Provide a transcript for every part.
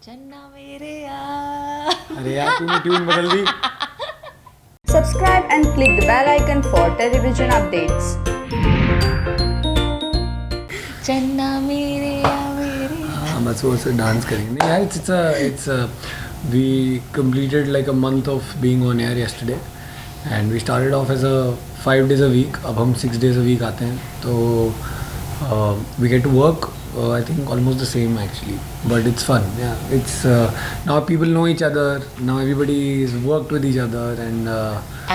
चन्ना मेरे यार। अरे यार तूने ट्यून बदल दी। Subscribe and click the bell icon for television updates. चन्ना मेरे यार मेरे यार। हाँ बस वो से डांस करेंगे नहीं यार it's we completed like a month of being on air yesterday and we started off as a 5 days a week. अब हम 6 days a week आते हैं तो we get to work I think almost the same actually but it's fun. Yeah, it's now people know each other, now everybody is worked with each other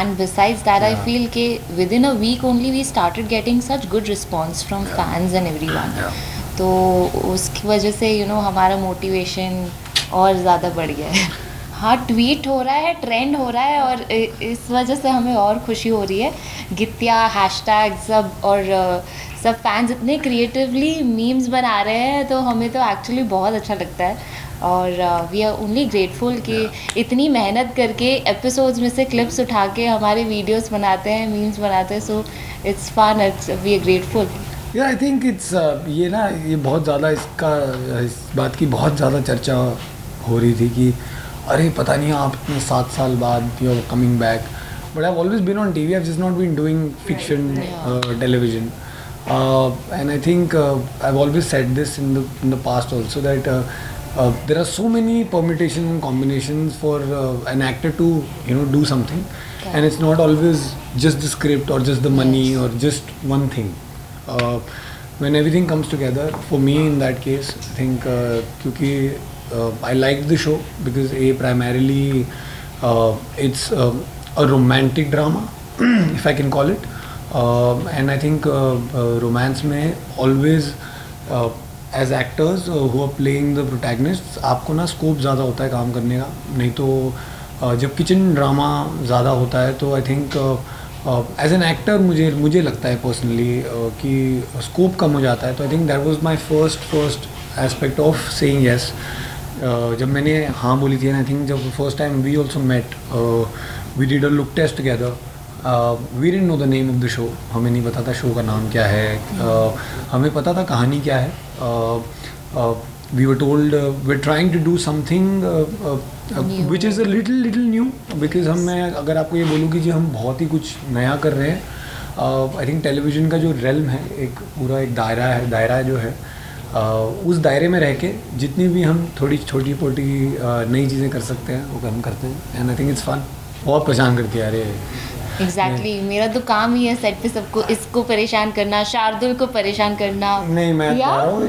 And besides that, I Yeah. feel कि within a week only we started getting such good response from fans and everyone. Yeah. तो उसकी वजह से हमारा motivation और ज़्यादा बढ़ गया है। हाँ, ट्वीट हो रहा है, ट्रेंड हो रहा है और इस वजह से हमें और खुशी हो रही है। गित्या हैशटैग सब और सब फैंस इतने क्रिएटिवली मीम्स बना रहे हैं तो हमें तो एक्चुअली बहुत अच्छा लगता है और वी आर ओनली ग्रेटफुल कि इतनी मेहनत करके एपिसोड्स में से क्लिप्स उठा के हमारे वीडियोस बनाते हैं, मीम्स बनाते हैं। So it's fun, we are grateful. या आई थिंक इट्स ये बहुत ज़्यादा इस बात की बहुत ज़्यादा चर्चा हो रही थी कि अरे पता नहीं आप इतने 7 साल बाद you are coming back but I have always been on TV, I have just not been doing fiction television and I think I've always said this in the past also that there are so many permutations and combinations for an actor to do something and it's not always just the script or just the money or just one thing. When everything comes together for me in that case I think क्योंकि I liked the show because primarily it's a romantic drama if I can call it. And I think romance में always as actors who are playing the protagonists आपको ना scope ज़्यादा होता है काम करने का, नहीं तो जब किचन ड्रामा ज़्यादा होता है तो I think as an actor मुझे लगता है पर्सनली कि स्कोप कम हो जाता है। तो I think that was my first aspect of saying yes. जब मैंने हाँ बोली थी आई थिंक जब first time we also met we did a look test together. We didn't know the name of the show, हमें नहीं पता था शो का नाम क्या है, हमें पता था कहानी क्या है। We were told we are trying to do something which is a little new because मैं अगर आपको ये बोलूँ कि जी हम बहुत ही कुछ नया कर रहे हैं। आई थिंक टेलीविज़न का जो रेल्म है एक पूरा एक दायरा जो है उस दायरे में रह के जितनी भी हम थोड़ी छोटी मोटी नई चीज़ें कर सकते हैं वो हम करते हैं and I think it's fun. बहुत परेशान करती है यार ये। एग्जैक्टली मेरा तो काम ही है सेट पे सबको इसको परेशान करना, शार्दुल को परेशान करना। नहीं मैं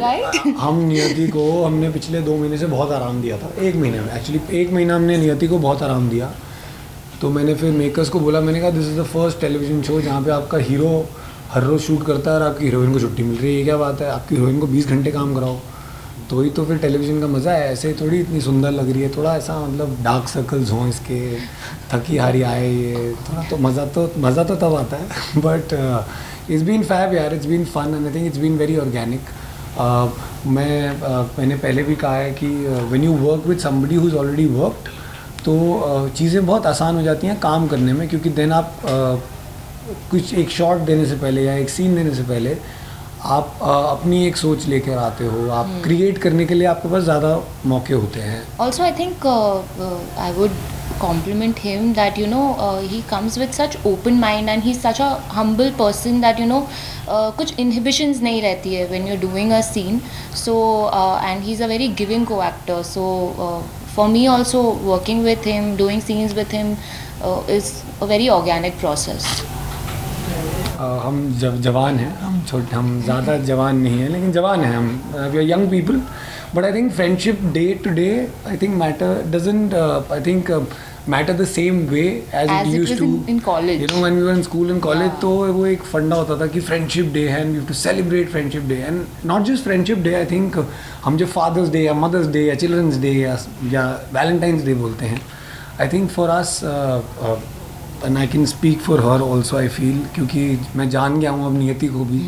राइट हम नियति को हमने पिछले 2 महीने से बहुत आराम दिया था। 1 महीने में एक्चुअली 1 महीना हमने नियति को बहुत आराम दिया। तो मैंने फिर मेकर्स को बोला, मैंने कहा this is the first television show जहाँ पे आपका हीरो हर रोज़ शूट करता है और आपकी हीरोइन को छुट्टी मिल रही है। ये क्या बात है, आपकी हीरोइन को 20 घंटे काम कराओ तो ही तो फिर टेलीविज़न का मज़ा है। ऐसे थोड़ी इतनी सुंदर लग रही है, थोड़ा ऐसा मतलब डार्क सर्कल्स हों इसके, थकी हारी आए, ये थोड़ा तो मज़ा तो तब आता है। बट इट्स बीन फैब यार, it's been fun and I think it's been very organic. मैंने पहले भी कहा है कि when you work with somebody who is already worked तो चीज़ें बहुत आसान हो जाती हैं काम करने में, क्योंकि देन आप कुछ एक शॉट देने से पहले या एक सीन देने से पहले आप अपनी एक सोच लेकर आते हो, आप क्रिएट करने के लिए आपके पास ज़्यादा मौके होते हैं। Also, I think I would compliment him that he comes with such open mind and he's such a humble person that कुछ inhibitions नहीं रहती है when you're doing a scene. So and he's a very giving co-actor. So for me also working with him, doing scenes with him is a very organic process. हम जवान हैं, हम ज़्यादा जवान नहीं हैं लेकिन जवान हैं हम, we are young people but I think friendship day today I think matter the same way as it used to in college. When we were in school and college. Yeah. तो वो एक फंडा होता था कि friendship day है and we have to celebrate friendship day and not just friendship day. I think हम जब फादर्स डे या मदर्स डे या चिल्ड्रंस डे या वैलेंटाइंस डे बोलते हैं, I think for us and I can speak for her also I feel, क्योंकि मैं जान गया हूँ अब नियति को भी।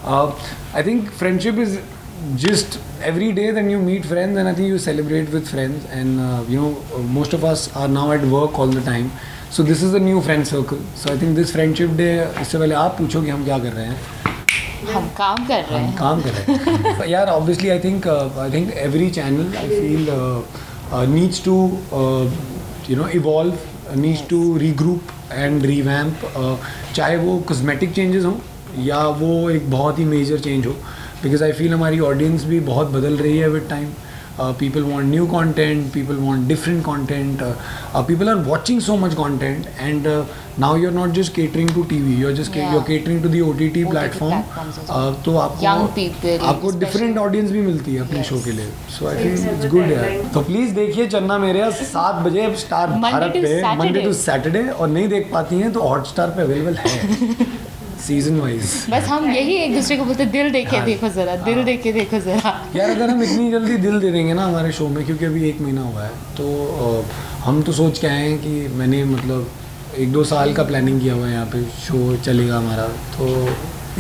आई think friendship is just every day then you meet friends and I think you celebrate with friends and most of us are now at work all the time, so this is a new friend circle, so I think this friendship day, इससे पहले आप पूछो कि हम क्या कर रहे हैं। हम काम कर रहे हम हैं। काम कर रहे हैं यार. Obviously I think every channel I feel needs to evolve, needs to regroup and revamp, चाहे वो कॉस्मेटिक चेंजेस हों या वो एक बहुत ही मेजर चेंज हो, बिकॉज आई फील हमारी ऑडियंस भी बहुत बदल रही है with time. People want new content, people want different content, people are watching so much content, and now you're not just catering to TV, you're catering to the OTT platform. platforms as well. तो Young people, आपको especially. Different audience भी मिलती है अपने Yes. Show के लिए. सो I feel it's good यार. तो प्लीज देखिए चन्ना मेरेया 7 बजे स्टार Monday भारत to पे, Saturday. मंडे टू सैटरडे, और नहीं देख पाती हैं तो हॉटस्टार पे अवेलेबल है सीजन वाइज. बस हम यही एक दूसरे को बोलते दिल देके हाँ. देखो जरा, दिल देके देखो जरा। यार अगर हम इतनी जल्दी दिल दे देंगे ना हमारे शो में, क्योंकि अभी 1 महीना हुआ है, तो हम तो सोच के आए हैं कि मैंने मतलब 1-2 साल का प्लानिंग किया हुआ है यहाँ पे शो चलेगा हमारा, तो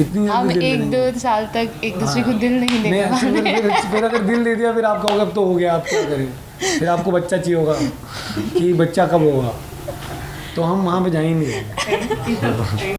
इतनी हम जल्दी दिल 1-2 साल तक एक दूसरे को दिल नहीं देने अच्छा, वाले। फिर अगर दिल दे दिया फिर आप कहोगे अब तो हो गया, आप क्या करें, फिर आपको बच्चा चाहिए होगा कि बच्चा कब होगा, तो हम वहाँ पे जा ही नहीं.